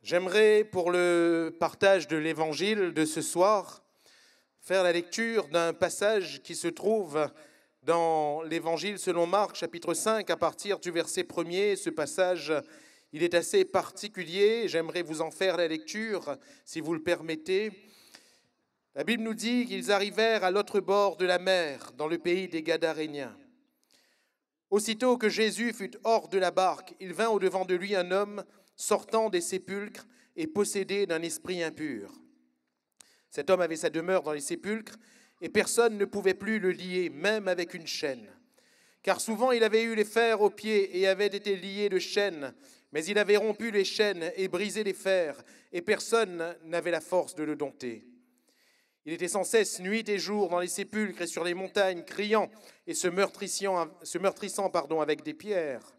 J'aimerais, pour le partage de l'évangile de ce soir, faire la lecture d'un passage qui se trouve dans l'évangile selon Marc, chapitre 5, à partir du verset 1er. Ce passage, il est assez particulier. J'aimerais vous en faire la lecture, si vous le permettez. La Bible nous dit qu'ils arrivèrent à l'autre bord de la mer, dans le pays des Gadaréniens. Aussitôt que Jésus fut hors de la barque, il vint au-devant de lui un homme sortant des sépulcres et possédé d'un esprit impur. Cet homme avait sa demeure dans les sépulcres et personne ne pouvait plus le lier, même avec une chaîne. Car souvent il avait eu les fers aux pieds et avait été lié de chaînes, mais il avait rompu les chaînes et brisé les fers, et personne n'avait la force de le dompter. Il était sans cesse nuit et jour dans les sépulcres et sur les montagnes, criant et se meurtrissant avec des pierres.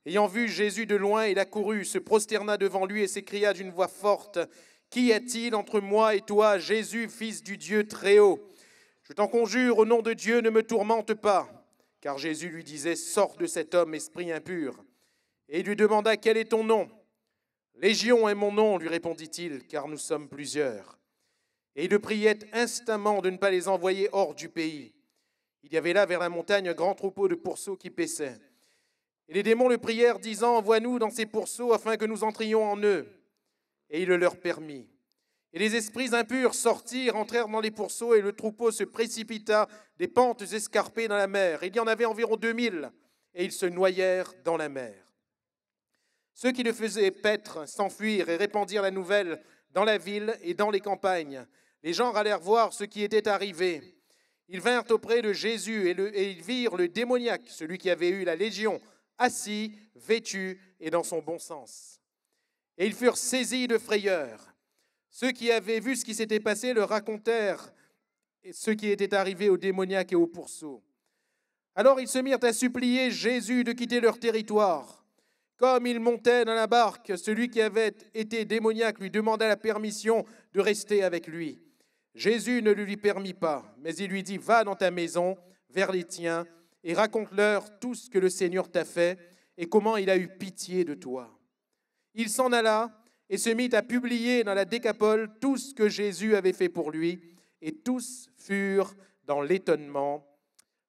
Ayant vu Jésus de loin, il accourut, se prosterna devant lui et s'écria d'une voix forte, « Qui est-il entre moi et toi, Jésus, fils du Dieu très haut? Je t'en conjure, au nom de Dieu, ne me tourmente pas. » Car Jésus lui disait, « Sors de cet homme, esprit impur. » Et il lui demanda, « Quel est ton nom? » ?»« Légion est mon nom, lui répondit-il, car nous sommes plusieurs. » Et il le priait instamment de ne pas les envoyer hors du pays. Il y avait là, vers la montagne, un grand troupeau de pourceaux qui paissaient. Et les démons le prièrent, disant, « Envoie-nous dans ces pourceaux, afin que nous entrions en eux. » Et il le leur permit. Et les esprits impurs sortirent, entrèrent dans les pourceaux, et le troupeau se précipita des pentes escarpées dans la mer. Il y en avait environ 2000, et ils se noyèrent dans la mer. Ceux qui le faisaient paître s'enfuirent et répandirent la nouvelle dans la ville et dans les campagnes. Les gens allèrent voir ce qui était arrivé. Ils vinrent auprès de Jésus et ils virent le démoniaque, celui qui avait eu la légion, assis, vêtu et dans son bon sens. Et ils furent saisis de frayeur. Ceux qui avaient vu ce qui s'était passé leur racontèrent ce qui était arrivé au démoniaque et au pourceau. Alors ils se mirent à supplier Jésus de quitter leur territoire. Comme il montait dans la barque, celui qui avait été démoniaque lui demanda la permission de rester avec lui. Jésus ne le lui permit pas, mais il lui dit, « Va dans ta maison, vers les tiens, et raconte-leur tout ce que le Seigneur t'a fait et comment il a eu pitié de toi. » Il s'en alla et se mit à publier dans la Décapole tout ce que Jésus avait fait pour lui, et tous furent dans l'étonnement.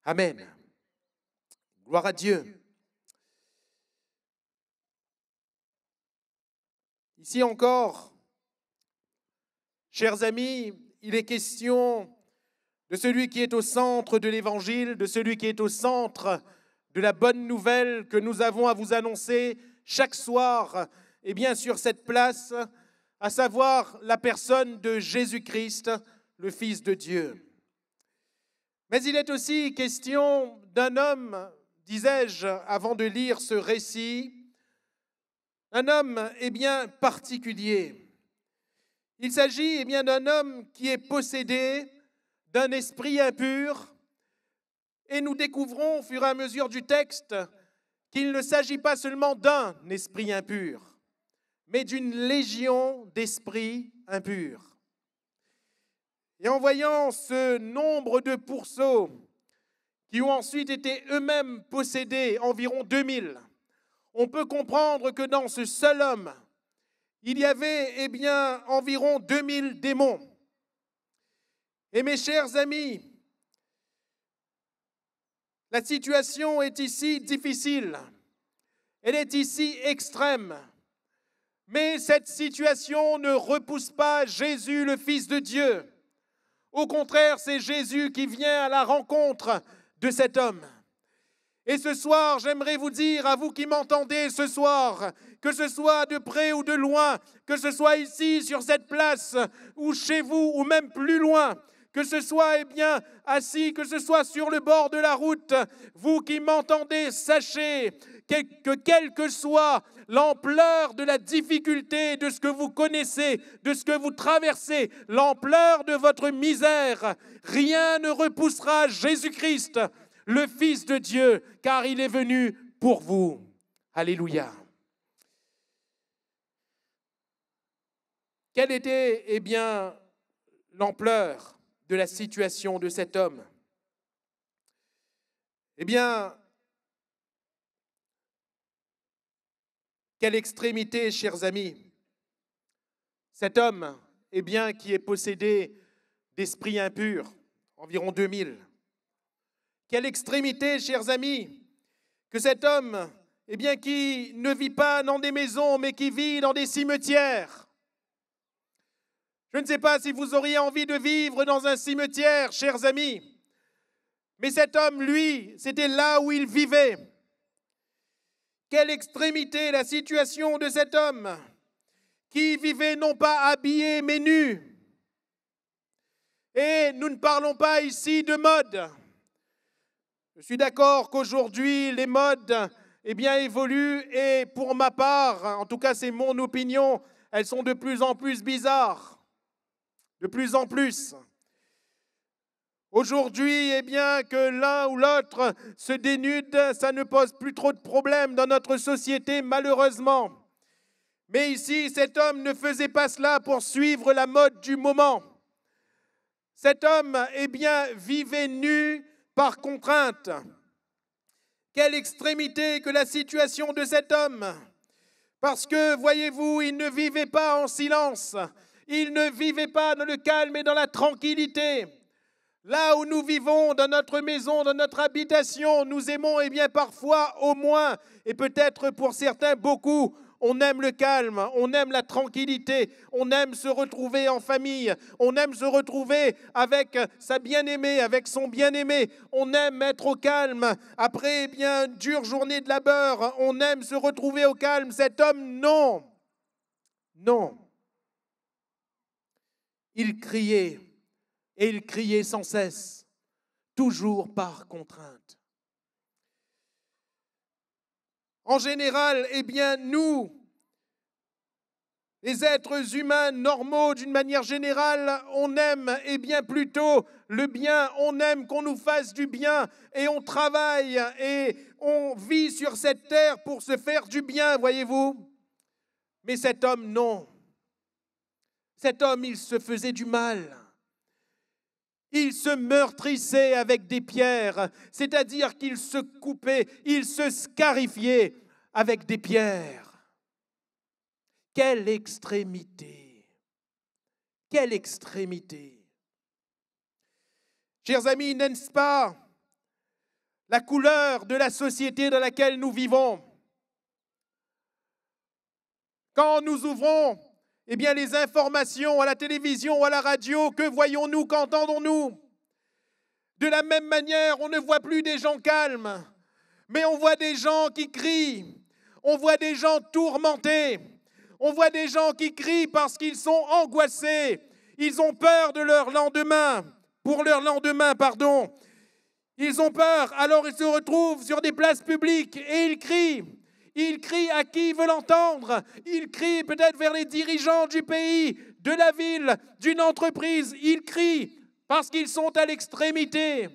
Amen. Gloire à Dieu. Ici encore, chers amis, il est question de celui qui est au centre de l'Évangile, de celui qui est au centre de la bonne nouvelle que nous avons à vous annoncer chaque soir, et bien sur cette place, à savoir la personne de Jésus-Christ, le Fils de Dieu. Mais il est aussi question d'un homme, disais-je avant de lire ce récit, un homme bien particulier. Il s'agit bien d'un homme qui est possédé d'un esprit impur, et nous découvrons au fur et à mesure du texte qu'il ne s'agit pas seulement d'un esprit impur, mais d'une légion d'esprits impurs. Et en voyant ce nombre de pourceaux qui ont ensuite été eux-mêmes possédés, environ 2000, on peut comprendre que dans ce seul homme, il y avait environ 2000 démons. Et mes chers amis, la situation est ici difficile, elle est ici extrême, mais cette situation ne repousse pas Jésus, le Fils de Dieu. Au contraire, c'est Jésus qui vient à la rencontre de cet homme. Et ce soir, j'aimerais vous dire, à vous qui m'entendez ce soir, que ce soit de près ou de loin, que ce soit ici, sur cette place, ou chez vous, ou même plus loin, que ce soit assis, que ce soit sur le bord de la route, vous qui m'entendez, sachez que quelle que soit l'ampleur de la difficulté, de ce que vous connaissez, de ce que vous traversez, l'ampleur de votre misère, rien ne repoussera Jésus-Christ, le Fils de Dieu, car il est venu pour vous. Alléluia. Quelle était, l'ampleur de la situation de cet homme? Quelle extrémité, chers amis! Cet homme, eh bien, qui est possédé d'esprits impurs, environ 2000. Quelle extrémité, chers amis, que cet homme, eh bien, qui ne vit pas dans des maisons, mais qui vit dans des cimetières. Je ne sais pas si vous auriez envie de vivre dans un cimetière, chers amis, mais cet homme, lui, c'était là où il vivait. Quelle extrémité, la situation de cet homme qui vivait non pas habillé, mais nu. Et nous ne parlons pas ici de mode. Je suis d'accord qu'aujourd'hui, les modes eh bien, évoluent et pour ma part, en tout cas c'est mon opinion, elles sont de plus en plus bizarres. De plus en plus. Aujourd'hui, eh bien, que l'un ou l'autre se dénude, ça ne pose plus trop de problèmes dans notre société, malheureusement. Mais ici, cet homme ne faisait pas cela pour suivre la mode du moment. Cet homme, eh bien, vivait nu par contrainte. Quelle extrémité que la situation de cet homme! Parce que, voyez-vous, il ne vivait pas en silence. Il ne vivait pas dans le calme et dans la tranquillité. Là où nous vivons, dans notre maison, dans notre habitation, nous aimons, eh bien, parfois, au moins, et peut-être pour certains, beaucoup, on aime le calme, on aime la tranquillité, on aime se retrouver en famille, on aime se retrouver avec sa bien-aimée, avec son bien-aimé, on aime être au calme. Après, eh bien, une dure journée de labeur, on aime se retrouver au calme. Cet homme, non, non. Il criait, et il criait sans cesse, toujours par contrainte. En général, eh bien, nous, les êtres humains normaux, d'une manière générale, on aime, eh bien, plutôt le bien, on aime qu'on nous fasse du bien, et on travaille, et on vit sur cette terre pour se faire du bien, voyez-vous. Mais cet homme, non. Cet homme, il se faisait du mal. Il se meurtrissait avec des pierres, c'est-à-dire qu'il se coupait, il se scarifiait avec des pierres. Quelle extrémité! Quelle extrémité! Chers amis, n'est-ce pas la couleur de la société dans laquelle nous vivons? Quand nous ouvrons eh bien, les informations à la télévision ou à la radio, que voyons-nous, qu'entendons-nous? De la même manière, on ne voit plus des gens calmes, mais on voit des gens qui crient, on voit des gens tourmentés, on voit des gens qui crient parce qu'ils sont angoissés, ils ont peur de leur lendemain, pour leur lendemain, pardon. Ils ont peur, alors ils se retrouvent sur des places publiques et ils crient. Ils crient à qui veut l'entendre. Ils crient peut-être vers les dirigeants du pays, de la ville, d'une entreprise. Ils crient parce qu'ils sont à l'extrémité.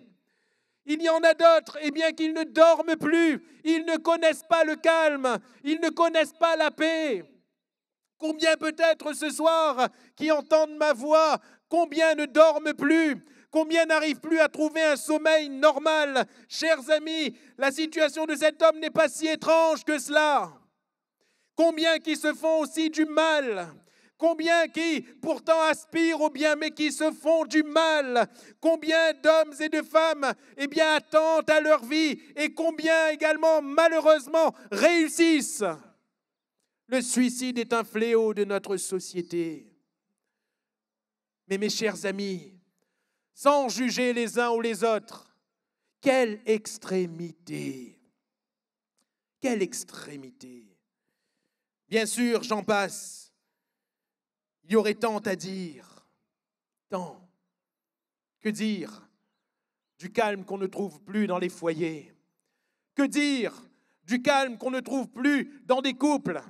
Il y en a d'autres, eh bien, qu'ils ne dorment plus. Ils ne connaissent pas le calme. Ils ne connaissent pas la paix. Combien peut-être ce soir qui entendent ma voix, combien ne dorment plus? Combien n'arrivent plus à trouver un sommeil normal? Chers amis, la situation de cet homme n'est pas si étrange que cela. Combien qui se font aussi du mal? Combien qui pourtant aspirent au bien mais qui se font du mal? Combien d'hommes et de femmes eh bien, attendent à leur vie et combien également malheureusement réussissent? Le suicide est un fléau de notre société. Mais mes chers amis, sans juger les uns ou les autres, quelle extrémité! Quelle extrémité! Bien sûr, j'en passe. Il y aurait tant à dire. Tant. Que dire du calme qu'on ne trouve plus dans les foyers? Que dire du calme qu'on ne trouve plus dans des couples?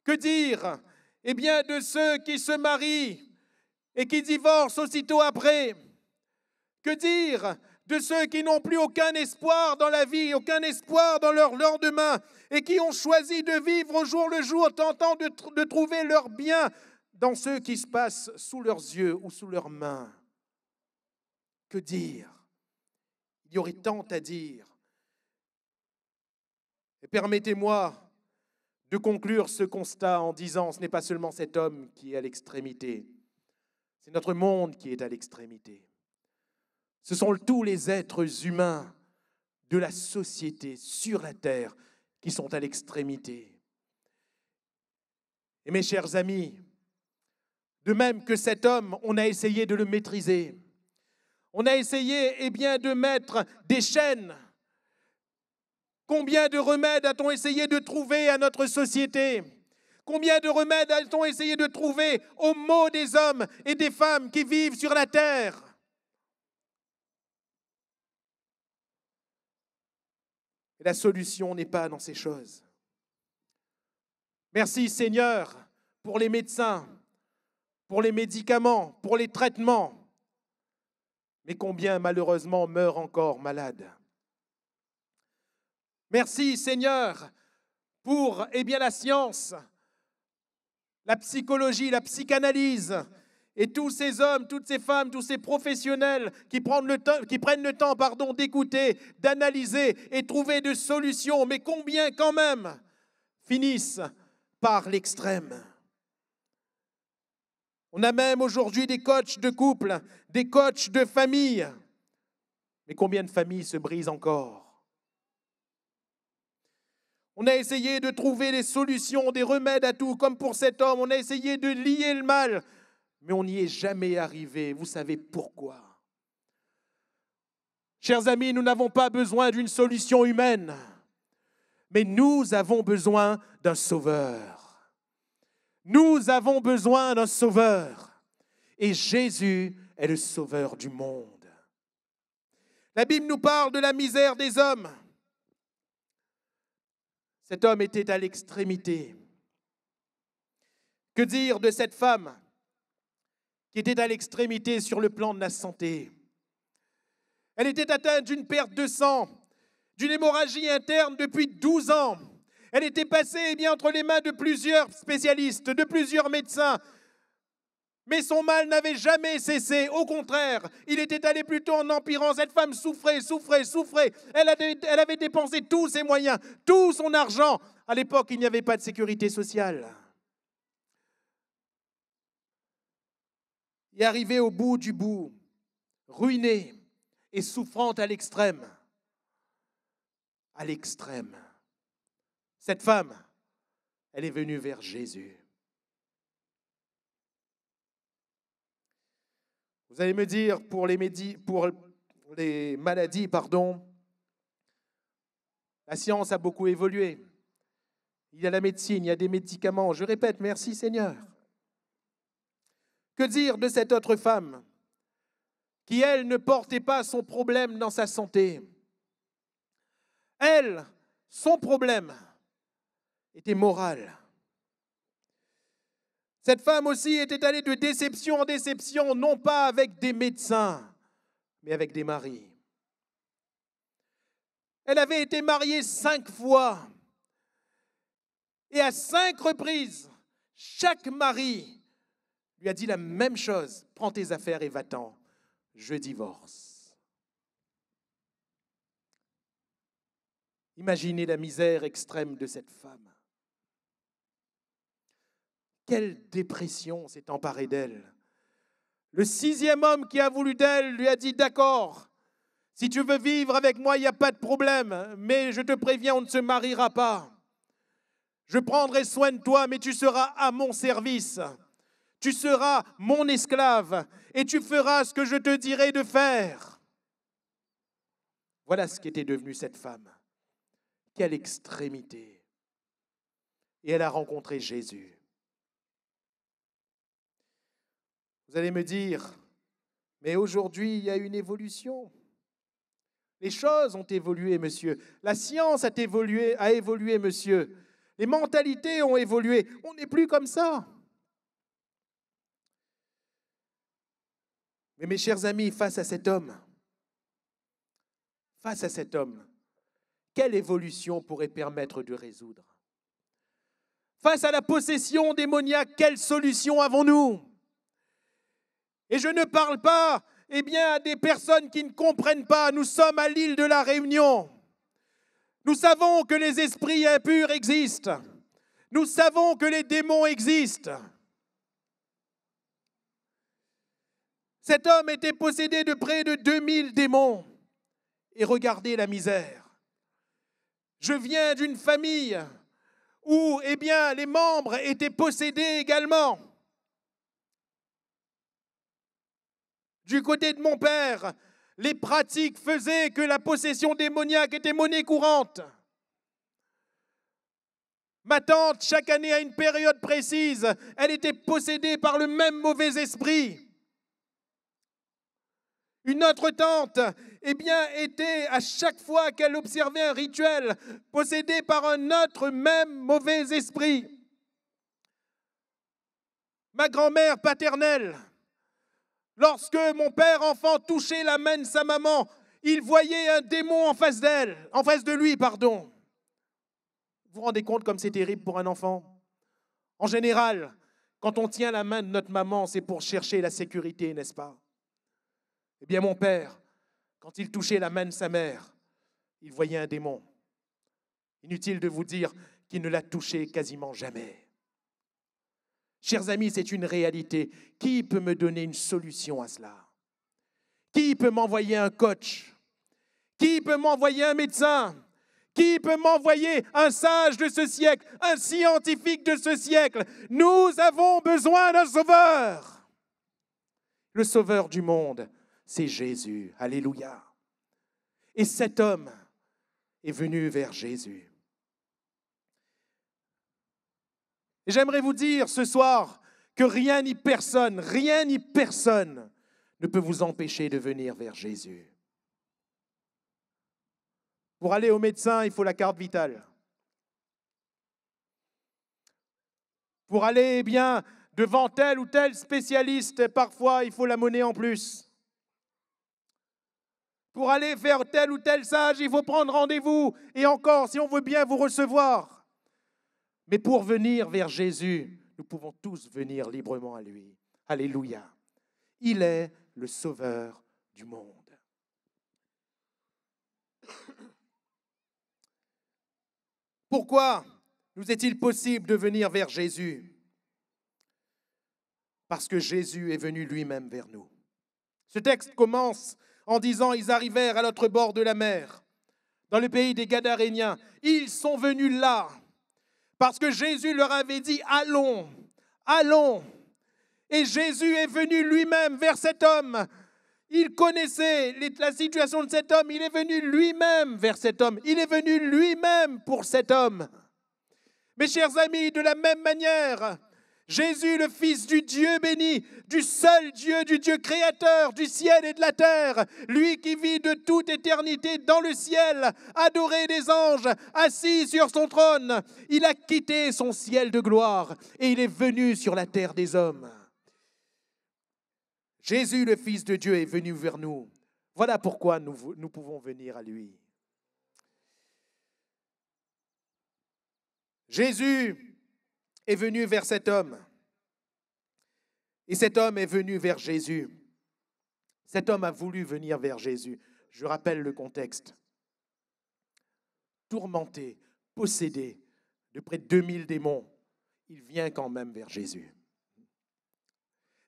Que dire eh bien, de ceux qui se marient et qui divorcent aussitôt après? Que dire de ceux qui n'ont plus aucun espoir dans la vie, aucun espoir dans leur lendemain et qui ont choisi de vivre au jour le jour, tentant de trouver leur bien dans ce qui se passe sous leurs yeux ou sous leurs mains? Que dire? Il y aurait tant à dire. Et permettez-moi de conclure ce constat en disant, ce n'est pas seulement cet homme qui est à l'extrémité, c'est notre monde qui est à l'extrémité. Ce sont tous les êtres humains de la société sur la terre qui sont à l'extrémité. Et mes chers amis, de même que cet homme, on a essayé de le maîtriser. On a essayé de mettre des chaînes. Combien de remèdes a-t-on essayé de trouver à notre société? Combien de remèdes a-t-on essayé de trouver aux maux des hommes et des femmes qui vivent sur la terre? Et la solution n'est pas dans ces choses. Merci Seigneur pour les médecins, pour les médicaments, pour les traitements. Mais combien malheureusement meurent encore malades? Merci Seigneur pour la science, la psychologie, la psychanalyse et tous ces hommes, toutes ces femmes, tous ces professionnels qui prennent le temps d'écouter, d'analyser et trouver des solutions. Mais combien quand même finissent par l'extrême? On a même aujourd'hui des coachs de couple, des coachs de famille. Mais combien de familles se brisent encore? On a essayé de trouver des solutions, des remèdes à tout, comme pour cet homme. On a essayé de lier le mal, mais on n'y est jamais arrivé. Vous savez pourquoi? Chers amis, nous n'avons pas besoin d'une solution humaine, mais nous avons besoin d'un sauveur. Nous avons besoin d'un sauveur. Et Jésus est le sauveur du monde. La Bible nous parle de la misère des hommes. Cet homme était à l'extrémité. Que dire de cette femme qui était à l'extrémité sur le plan de la santé? Elle était atteinte d'une perte de sang, d'une hémorragie interne depuis 12 ans. Elle était passée entre les mains de plusieurs spécialistes, de plusieurs médecins. Mais son mal n'avait jamais cessé. Au contraire, il était allé plutôt en empirant. Cette femme souffrait. Elle avait dépensé tous ses moyens, tout son argent. À l'époque, il n'y avait pas de sécurité sociale. Et arrivée au bout du bout, ruinée et souffrante à l'extrême. À l'extrême. Cette femme, elle est venue vers Jésus. Vous allez me dire, pour les maladies, la science a beaucoup évolué. Il y a la médecine, il y a des médicaments. Je répète, merci Seigneur. Que dire de cette autre femme qui, elle, ne portait pas son problème dans sa santé? Elle, son problème était moral. Cette femme aussi était allée de déception en déception, non pas avec des médecins, mais avec des maris. Elle avait été mariée 5 fois. Et à 5 reprises, chaque mari lui a dit la même chose. Prends tes affaires et va-t'en. Je divorce. Imaginez la misère extrême de cette femme. Quelle dépression s'est emparée d'elle. Le 6e homme qui a voulu d'elle lui a dit « D'accord, si tu veux vivre avec moi, il n'y a pas de problème, mais je te préviens, on ne se mariera pas. Je prendrai soin de toi, mais tu seras à mon service. Tu seras mon esclave et tu feras ce que je te dirai de faire. » Voilà ce qu'était devenue cette femme. Quelle extrémité. Et elle a rencontré Jésus. Vous allez me dire, mais aujourd'hui, il y a une évolution. Les choses ont évolué, monsieur. La science a évolué, monsieur. Les mentalités ont évolué. On n'est plus comme ça. Mais mes chers amis, face à cet homme, quelle évolution pourrait permettre de résoudre? Face à la possession démoniaque, quelle solution avons-nous? Et je ne parle pas à des personnes qui ne comprennent pas. Nous sommes à l'île de la Réunion. Nous savons que les esprits impurs existent. Nous savons que les démons existent. Cet homme était possédé de près de 2000 démons. Et regardez la misère. Je viens d'une famille où, les membres étaient possédés également. Du côté de mon père, les pratiques faisaient que la possession démoniaque était monnaie courante. Ma tante, chaque année à une période précise, elle était possédée par le même mauvais esprit. Une autre tante, était à chaque fois qu'elle observait un rituel, possédée par un autre même mauvais esprit. Ma grand-mère paternelle, lorsque mon père enfant touchait la main de sa maman, il voyait un démon en face de lui. Vous vous rendez compte comme c'est terrible pour un enfant? En général, quand on tient la main de notre maman, c'est pour chercher la sécurité, n'est-ce pas? Mon père, quand il touchait la main de sa mère, il voyait un démon. Inutile de vous dire qu'il ne l'a touché quasiment jamais. Chers amis, c'est une réalité. Qui peut me donner une solution à cela? Qui peut m'envoyer un coach? Qui peut m'envoyer un médecin? Qui peut m'envoyer un sage de ce siècle, un scientifique de ce siècle? Nous avons besoin d'un sauveur. Le sauveur du monde, c'est Jésus. Alléluia. Et cet homme est venu vers Jésus. Et j'aimerais vous dire ce soir que rien ni personne ne peut vous empêcher de venir vers Jésus. Pour aller au médecin, il faut la carte vitale. Pour aller devant tel ou tel spécialiste, parfois il faut la monnaie en plus. Pour aller faire tel ou tel sage, il faut prendre rendez-vous. Et encore, si on veut bien vous recevoir. Mais pour venir vers Jésus, nous pouvons tous venir librement à lui. Alléluia. Il est le sauveur du monde. Pourquoi nous est-il possible de venir vers Jésus? Parce que Jésus est venu lui-même vers nous. Ce texte commence en disant « Ils arrivèrent à l'autre bord de la mer, dans le pays des Gadaréniens. Ils sont venus là, parce que Jésus leur avait dit « Allons, allons ». Et Jésus est venu lui-même vers cet homme. Il connaissait la situation de cet homme. Il est venu lui-même vers cet homme. Il est venu lui-même pour cet homme. Mes chers amis, de la même manière, Jésus, le Fils du Dieu béni, du seul Dieu, du Dieu créateur du ciel et de la terre, lui qui vit de toute éternité dans le ciel, adoré des anges, assis sur son trône, il a quitté son ciel de gloire et il est venu sur la terre des hommes. Jésus, le Fils de Dieu, est venu vers nous. Voilà pourquoi nous pouvons venir à lui. Jésus est venu vers cet homme. Et cet homme est venu vers Jésus. Cet homme a voulu venir vers Jésus. Je rappelle le contexte. Tourmenté, possédé de près de 2000 démons, il vient quand même vers Jésus.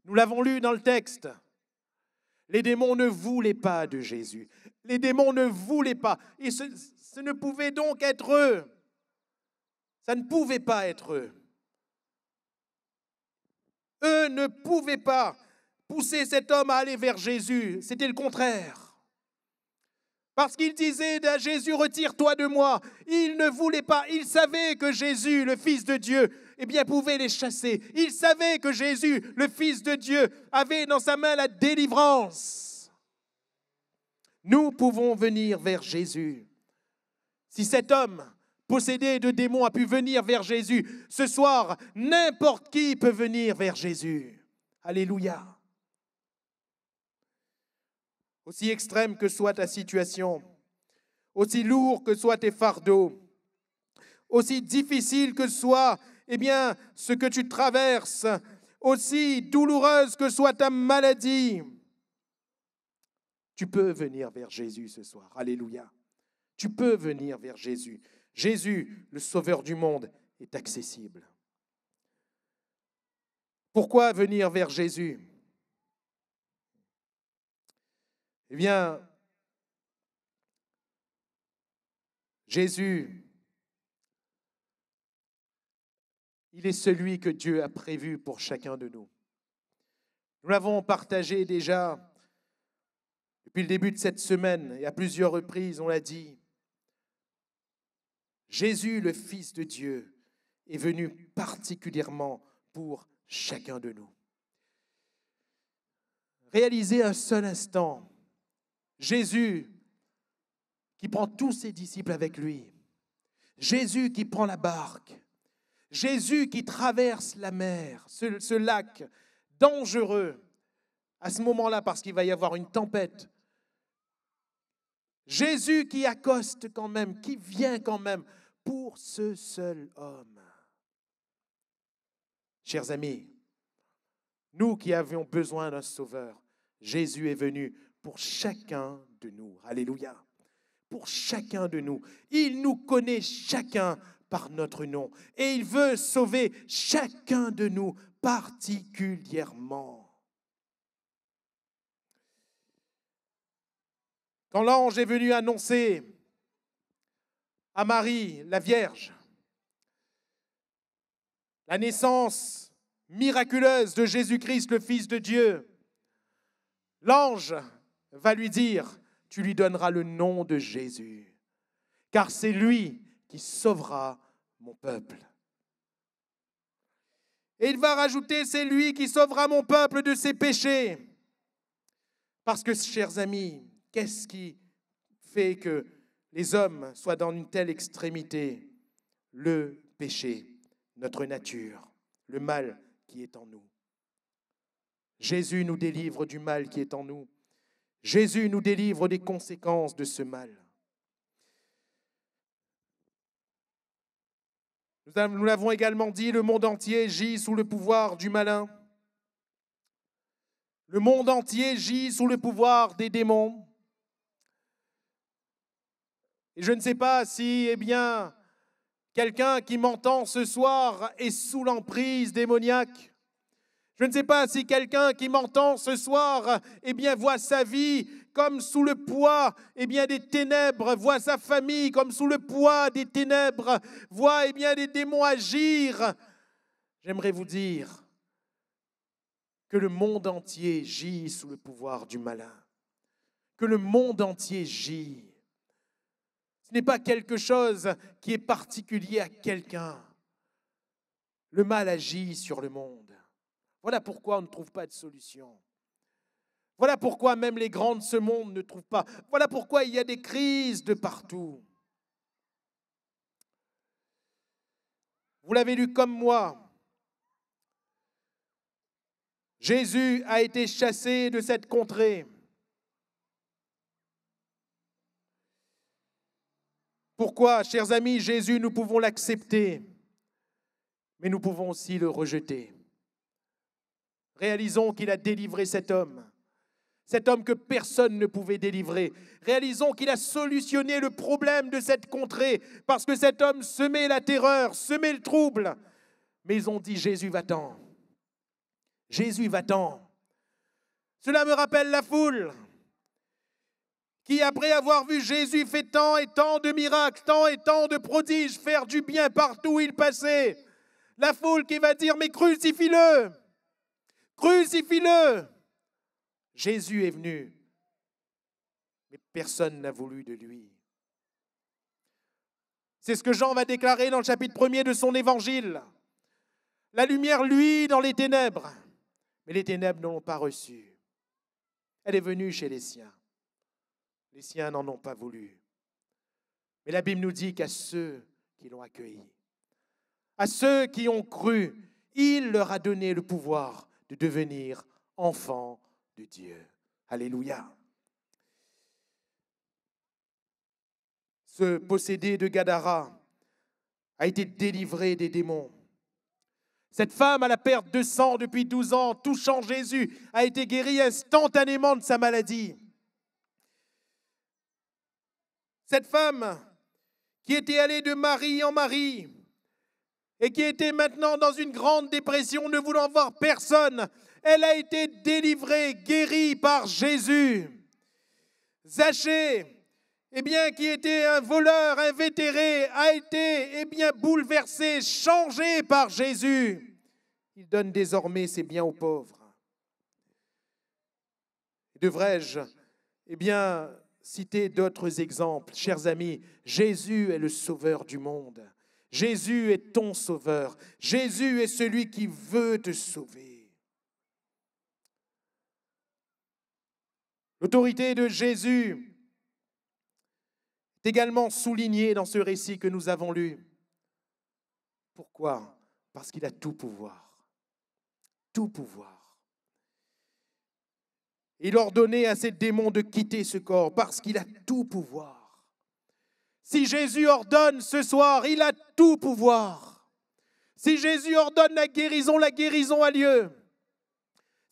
Nous l'avons lu dans le texte. Les démons ne voulaient pas de Jésus. Les démons ne voulaient pas. Et ce ne pouvait donc être eux. Ça ne pouvait pas être eux. Eux ne pouvaient pas pousser cet homme à aller vers Jésus. C'était le contraire. Parce qu'il disait à Jésus, retire-toi de moi. Il ne voulait pas. Il savait que Jésus, le Fils de Dieu, pouvait les chasser. Il savait que Jésus, le Fils de Dieu, avait dans sa main la délivrance. Nous pouvons venir vers Jésus. Si cet homme possédé de démons a pu venir vers Jésus, ce soir, n'importe qui peut venir vers Jésus. Alléluia. Aussi extrême que soit ta situation, aussi lourd que soient tes fardeaux, aussi difficile que soit ce que tu traverses, aussi douloureuse que soit ta maladie, tu peux venir vers Jésus ce soir. Alléluia. Tu peux venir vers Jésus. Jésus, le Sauveur du monde, est accessible. Pourquoi venir vers Jésus? Eh bien, Jésus, il est celui que Dieu a prévu pour chacun de nous. Nous l'avons partagé déjà depuis le début de cette semaine et à plusieurs reprises, on l'a dit. Jésus, le Fils de Dieu, est venu particulièrement pour chacun de nous. Réalisez un seul instant, Jésus qui prend tous ses disciples avec lui, Jésus qui prend la barque, Jésus qui traverse la mer, ce lac dangereux, à ce moment-là parce qu'il va y avoir une tempête. Jésus qui accoste quand même, qui vient quand même pour ce seul homme. Chers amis, nous qui avions besoin d'un sauveur, Jésus est venu pour chacun de nous. Alléluia. Pour chacun de nous. Il nous connaît chacun par notre nom. Et il veut sauver chacun de nous particulièrement. Quand l'ange est venu annoncer à Marie, la Vierge, la naissance miraculeuse de Jésus-Christ, le Fils de Dieu, l'ange va lui dire, tu lui donneras le nom de Jésus, car c'est lui qui sauvera mon peuple. Et il va rajouter, c'est lui qui sauvera mon peuple de ses péchés. Parce que, chers amis, qu'est-ce qui fait que les hommes soient dans une telle extrémité? Le péché, notre nature, le mal qui est en nous. Jésus nous délivre du mal qui est en nous. Jésus nous délivre des conséquences de ce mal. Nous l'avons également dit, le monde entier gît sous le pouvoir du malin. Le monde entier gît sous le pouvoir des démons. Et je ne sais pas si, quelqu'un qui m'entend ce soir est sous l'emprise démoniaque. Je ne sais pas si quelqu'un qui m'entend ce soir, voit sa vie comme sous le poids, des ténèbres, voit sa famille comme sous le poids des ténèbres, voit, des démons agir. J'aimerais vous dire que le monde entier gît sous le pouvoir du malin. Que le monde entier gît. Ce n'est pas quelque chose qui est particulier à quelqu'un. Le mal agit sur le monde. Voilà pourquoi on ne trouve pas de solution. Voilà pourquoi même les grands de ce monde ne trouvent pas. Voilà pourquoi il y a des crises de partout. Vous l'avez lu comme moi. Jésus a été chassé de cette contrée. Pourquoi, chers amis, Jésus, nous pouvons l'accepter, mais nous pouvons aussi le rejeter. Réalisons qu'il a délivré cet homme que personne ne pouvait délivrer. Réalisons qu'il a solutionné le problème de cette contrée, parce que cet homme semait la terreur, semait le trouble. Mais ils ont dit, Jésus, va-t'en. Jésus, va-t'en. Cela me rappelle la foule qui, après avoir vu Jésus fait tant et tant de miracles, tant et tant de prodiges, faire du bien partout où il passait, la foule qui va dire, mais crucifie-le, crucifie-le. Jésus est venu, mais personne n'a voulu de lui. C'est ce que Jean va déclarer dans le chapitre 1er de son évangile. La lumière luit dans les ténèbres, mais les ténèbres ne l'ont pas reçue. Elle est venue chez les siens. Les siens n'en ont pas voulu. Mais la Bible nous dit qu'à ceux qui l'ont accueilli, à ceux qui ont cru, il leur a donné le pouvoir de devenir enfants de Dieu. Alléluia. Ce possédé de Gadara a été délivré des démons. Cette femme à la perte de sang depuis 12 ans, touchant Jésus, a été guérie instantanément de sa maladie. Cette femme qui était allée de Marie en Marie, et qui était maintenant dans une grande dépression, ne voulant voir personne, elle a été délivrée, guérie par Jésus. Zachée, qui était un voleur invétéré, a été bouleversé, changé par Jésus. Il donne désormais ses biens aux pauvres. Devrais-je citer d'autres exemples? Chers amis, Jésus est le sauveur du monde. Jésus est ton sauveur. Jésus est celui qui veut te sauver. L'autorité de Jésus est également soulignée dans ce récit que nous avons lu. Pourquoi? Parce qu'il a tout pouvoir. Tout pouvoir. Il ordonnait à ces démons de quitter ce corps parce qu'il a tout pouvoir. Si Jésus ordonne ce soir, il a tout pouvoir. Si Jésus ordonne la guérison a lieu.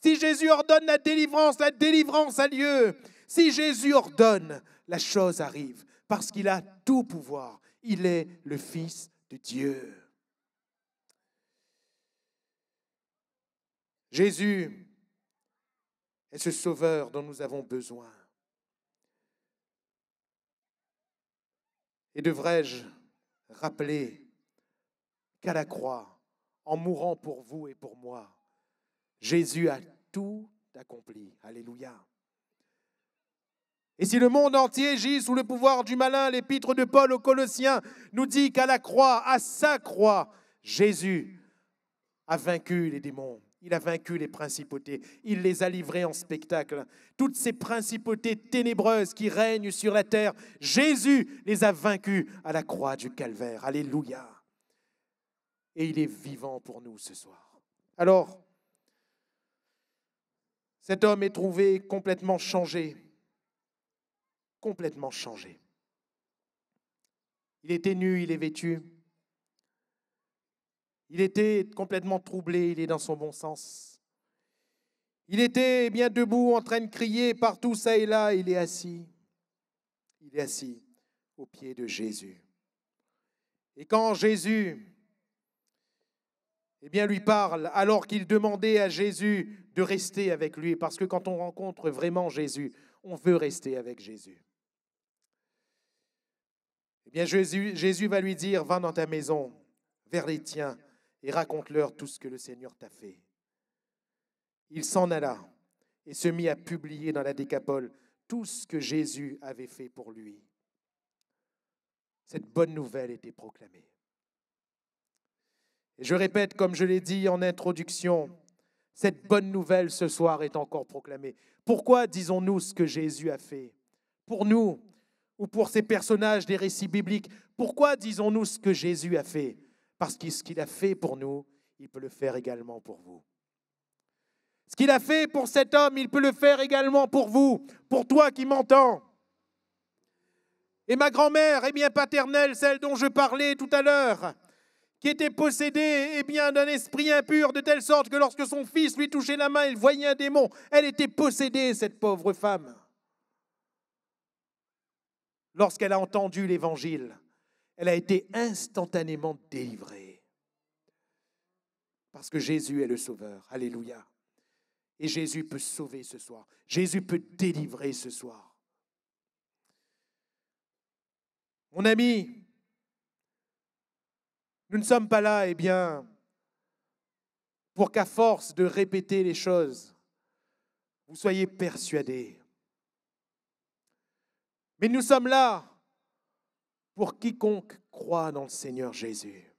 Si Jésus ordonne la délivrance a lieu. Si Jésus ordonne, la chose arrive parce qu'il a tout pouvoir. Il est le Fils de Dieu. Jésus est ce sauveur dont nous avons besoin. Et devrais-je rappeler qu'à la croix, en mourant pour vous et pour moi, Jésus a tout accompli. Alléluia. Et si le monde entier gît sous le pouvoir du malin, l'épître de Paul aux Colossiens nous dit qu'à la croix, à sa croix, Jésus a vaincu les démons. Il a vaincu les principautés. Il les a livrés en spectacle. Toutes ces principautés ténébreuses qui règnent sur la terre, Jésus les a vaincues à la croix du Calvaire. Alléluia. Et il est vivant pour nous ce soir. Alors, cet homme est trouvé complètement changé. Complètement changé. Il était nu, il est vêtu. Il était complètement troublé, il est dans son bon sens. Il était debout en train de crier partout, ça et là, il est assis. Il est assis aux pieds de Jésus. Et quand Jésus lui parle, alors qu'il demandait à Jésus de rester avec lui, parce que quand on rencontre vraiment Jésus, on veut rester avec Jésus. Jésus va lui dire, va dans ta maison, vers les tiens, et raconte-leur tout ce que le Seigneur t'a fait. Il s'en alla et se mit à publier dans la Décapole tout ce que Jésus avait fait pour lui. Cette bonne nouvelle était proclamée. Et je répète, comme je l'ai dit en introduction, cette bonne nouvelle ce soir est encore proclamée. Pourquoi disons-nous ce que Jésus a fait? Pour nous ou pour ces personnages des récits bibliques, pourquoi disons-nous ce que Jésus a fait? Parce que ce qu'il a fait pour nous, il peut le faire également pour vous. Ce qu'il a fait pour cet homme, il peut le faire également pour vous, pour toi qui m'entends. Et ma grand-mère, paternelle, celle dont je parlais tout à l'heure, qui était possédée d'un esprit impur, de telle sorte que lorsque son fils lui touchait la main, il voyait un démon. Elle était possédée, cette pauvre femme. Lorsqu'elle a entendu l'Évangile, elle a été instantanément délivrée. Parce que Jésus est le Sauveur. Alléluia. Et Jésus peut sauver ce soir. Jésus peut délivrer ce soir. Mon ami, nous ne sommes pas là, pour qu'à force de répéter les choses, vous soyez persuadés. Mais nous sommes là pour quiconque croit dans le Seigneur Jésus.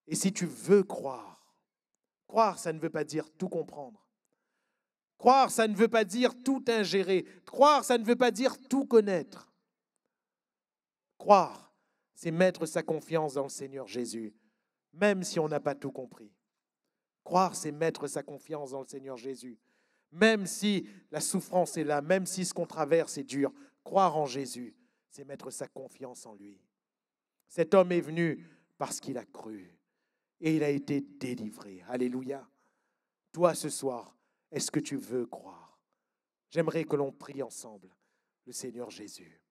Et si tu veux croire, ça ne veut pas dire tout comprendre. Croire, ça ne veut pas dire tout ingérer. Croire, ça ne veut pas dire tout connaître. Croire, c'est mettre sa confiance dans le Seigneur Jésus, même si on n'a pas tout compris. Croire, c'est mettre sa confiance dans le Seigneur Jésus, même si la souffrance est là, même si ce qu'on traverse est dur. Croire en Jésus, c'est mettre sa confiance en lui. Cet homme est venu parce qu'il a cru et il a été délivré. Alléluia. Toi, ce soir, est-ce que tu veux croire? J'aimerais que l'on prie ensemble le Seigneur Jésus.